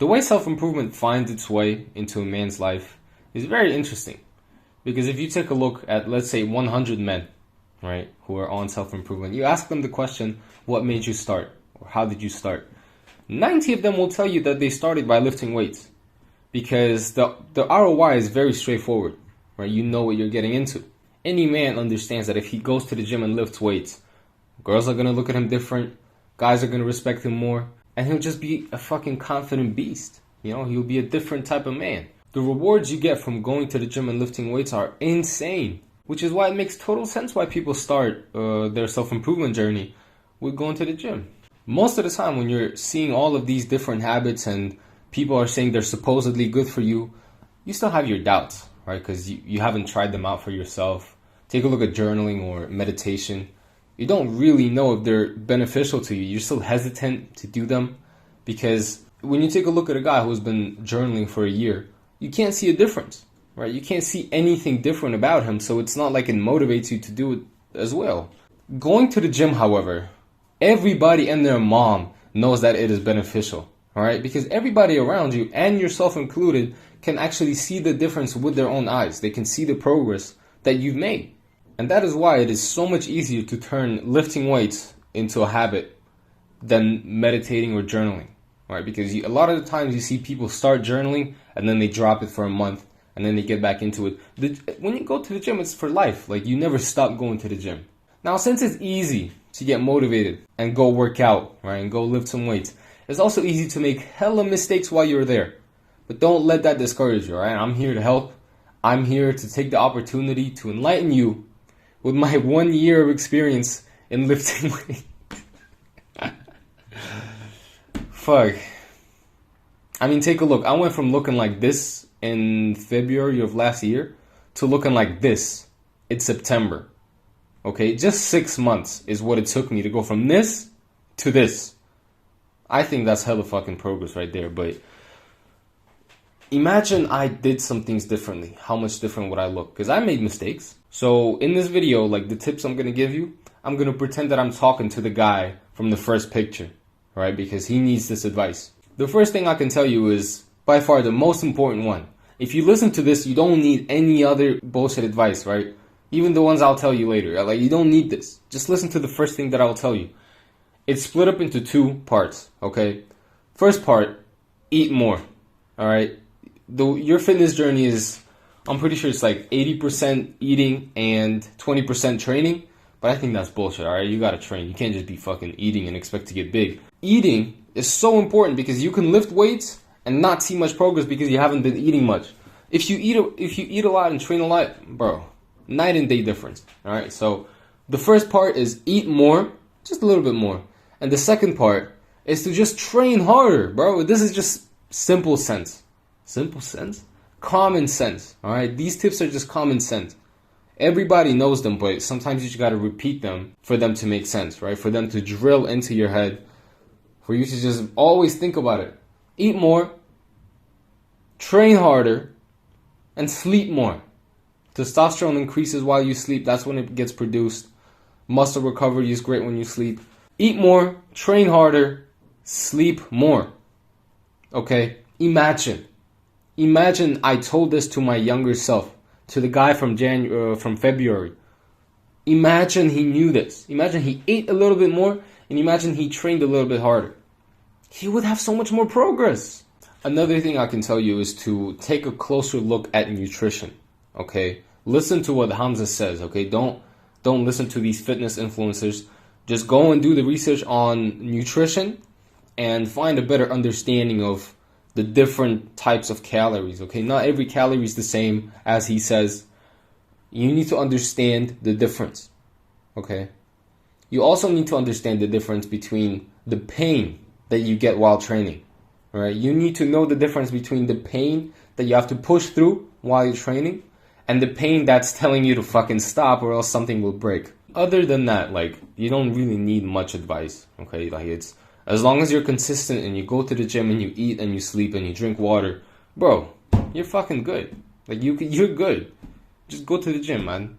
The way self-improvement finds its way into a man's life is very interesting. Because if you take a look at, let's say, 100 men, right, who are on self-improvement, you ask them the question, what made you start? Or how did you start? 90 of them will tell you that they started by lifting weights. Because the ROI is very straightforward, right? You know what you're getting into. Any man understands that if he goes to the gym and lifts weights, girls are going to look at him different, guys are going to respect him more, and he'll just be a fucking confident beast. You know, he'll be a different type of man. The rewards you get from going to the gym and lifting weights are insane, which is why it makes total sense why people start their self-improvement journey with going to the gym. Most of the time when you're seeing all of these different habits and people are saying they're supposedly good for you, you still have your doubts, right? Because you haven't tried them out for yourself. Take a look at journaling or meditation. You don't really know if they're beneficial to you. You're still hesitant to do them because when you take a look at a guy who's been journaling for a year, you can't see a difference, right? You can't see anything different about him, so it's not like it motivates you to do it as well. Going to the gym, however, everybody and their mom knows that it is beneficial, all right? Because everybody around you, and yourself included, can actually see the difference with their own eyes. They can see the progress that you've made. And that is why it is so much easier to turn lifting weights into a habit than meditating or journaling, right? Because a lot of the times you see people start journaling and then they drop it for a month and then they get back into it. When you go to the gym, it's for life. Like, you never stop going to the gym. Now, since it's easy to get motivated and go work out, right, and go lift some weights, it's also easy to make hella mistakes while you're there. But don't let that discourage you, all right? I'm here to help. I'm here to take the opportunity to enlighten you with my 1 year of experience in lifting weights. Fuck. I mean, take a look. I went from looking like this in February of last year to looking like this in September. Okay, just 6 months is what it took me to go from this to this. I think that's hella fucking progress right there, but imagine I did some things differently. How much different would I look? Because I made mistakes. So in this video, like the tips I'm going to give you, I'm going to pretend that I'm talking to the guy from the first picture, right? Because he needs this advice. The first thing I can tell you is by far the most important one. If you listen to this, you don't need any other bullshit advice, right? Even the ones I'll tell you later. Like, you don't need this. Just listen to the first thing that I'll tell you. It's split up into 2 parts, okay? First part, eat more, all right? Your fitness journey is, I'm pretty sure it's like 80% eating and 20% training. But I think that's bullshit, all right? You gotta train. You can't just be fucking eating and expect to get big. Eating is so important because you can lift weights and not see much progress because you haven't been eating much. If you eat a lot and train a lot, bro, night and day difference, all right? So the first part is eat more, just a little bit more. And the second part is to just train harder, bro. This is just simple sense. Simple sense? Common sense, all right? These tips are just common sense. Everybody knows them, but sometimes you just got to repeat them for them to make sense, right? For them to drill into your head, for you to just always think about it. Eat more, train harder, and sleep more. Testosterone increases while you sleep. That's when it gets produced. Muscle recovery is great when you sleep. Eat more, train harder, sleep more. Okay? Imagine I told this to my younger self. To the guy from February. Imagine he knew this. Imagine he ate a little bit more, and imagine he trained a little bit harder. He would have so much more progress. Another thing I can tell you is to take a closer look at nutrition. Okay? Listen to what Hamza says, okay? Don't listen to these fitness influencers. Just go and do the research on nutrition and find a better understanding of the different types of calories, okay? Not every calorie is the same, as he says. You need to understand the difference, okay? You also need to understand the difference between the pain that you get while training, all right? You need to know the difference between the pain that you have to push through while you're training and the pain that's telling you to fucking stop or else something will break. Other than that, like, you don't really need much advice, okay? Like, it's as long as you're consistent and you go to the gym and you eat and you sleep and you drink water, bro, you're fucking good. Like, you're good. Just go to the gym, man.